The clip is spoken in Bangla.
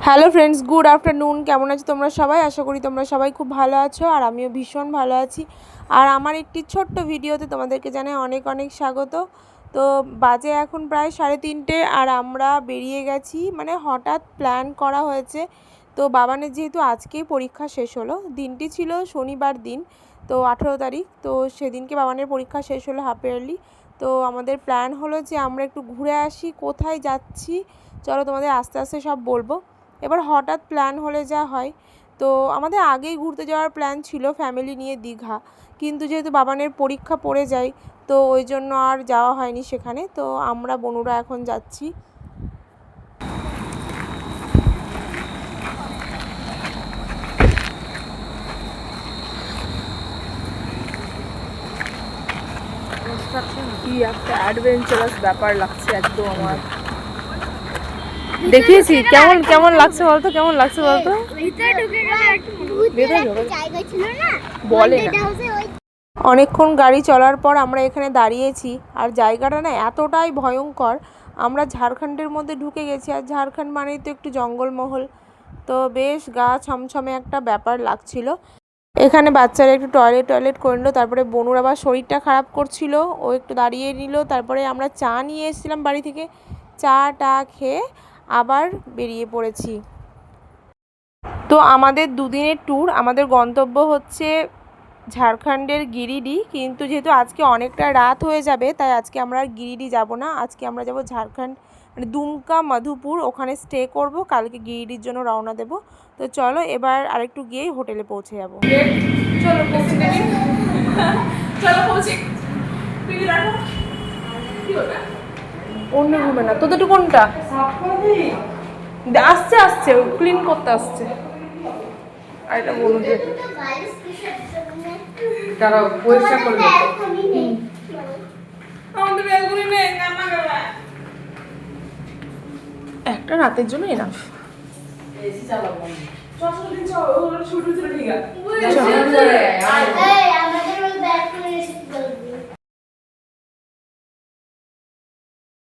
Hello friends, good afternoon. কেমন আছো তোমরা সবাই? আশা করি তোমরা সবাই খুব ভালো আছো, আর আমিও ভীষণ ভালো আছি। আর আমার একটি ছোট্ট ভিডিওতে তোমাদেরকে জানাই অনেক অনেক স্বাগত। তো বাজে এখন প্রায় 3:30, আর আমরা বেরিয়ে গেছি, মানে হঠাৎ প্ল্যান করা হয়েছে। তো বাবানের যেহেতু আজকেই পরীক্ষা শেষ হলো, দিনটি ছিল শনিবার দিন, তো 18 তারিখ। তো সেদিনকে বাবানের পরীক্ষা শেষ হলো হাফ ইয়ারলি। তো আমাদের প্ল্যান হলো যে আমরা একটু ঘুরে আসি। কোথায় যাচ্ছি চলো তোমাদের আস্তে আস্তে সব বলবো। এবার হঠাৎ প্ল্যান হলে যা হয়। তো আমাদের আগেই ঘুরতে যাওয়ার প্ল্যান ছিল ফ্যামিলি নিয়ে দীঘা, কিন্তু যেহেতু বাবানের পরীক্ষা পড়ে যায় তো ওই জন্য আর যাওয়া হয়নি সেখানে। তো আমরা বনুরা এখন যাচ্ছি। কি একটা অ্যাডভেঞ্চারাস ব্যাপার লাগছে একদম আমার। দেখিয়েছি কেমন কেমন লাগছে বলতো, কেমন লাগছে বলতো? বলে না। অনেকক্ষণ গাড়ি চলার পর আমরা এখানে দাঁড়িয়েছি, আর জায়গাটা না এতটাই ভয়ঙ্কর। আমরা ঝাড়খণ্ডের মধ্যে ঢুকে গেছি, আর ঝাড়খণ্ড মানেই তো একটু জঙ্গলমহল। তো বেশ গা ছমছমে একটা ব্যাপার লাগছিল। এখানে বাচ্চারা একটু টয়লেট করে নিল, তারপরে বনুর আবার শরীরটা খারাপ করছিল, ও একটু দাঁড়িয়ে নিল। তারপরে আমরা চা নিয়ে এসেছিলাম বাড়ি থেকে, চা খেয়ে আবার বেরিয়ে পড়েছি। তো আমাদের দুদিনের ট্যুর, আমাদের গন্তব্য হচ্ছে ঝাড়খণ্ডের গিরিডি। কিন্তু যেহেতু আজকে অনেকটা রাত হয়ে যাবে, তাই আজকে আমরা আর গিরিডি যাব না। আজকে আমরা যাব ঝাড়খণ্ড, মানে দুমকা মধুপুর, ওখানে স্টে করব। কালকে গিরিডির জন্য রওনা দেব। তো চলো এবার আরেকটু গিয়েই হোটেলে পৌঁছে যাবো। অন্য রুমে না, তোদের তো কোনটা আসছে? আসছে ক্লিন করতে আসছে। আর এটা বলুন যে তারা পরিষ্কার করবে। একটা রাতের জন্য এনাফ।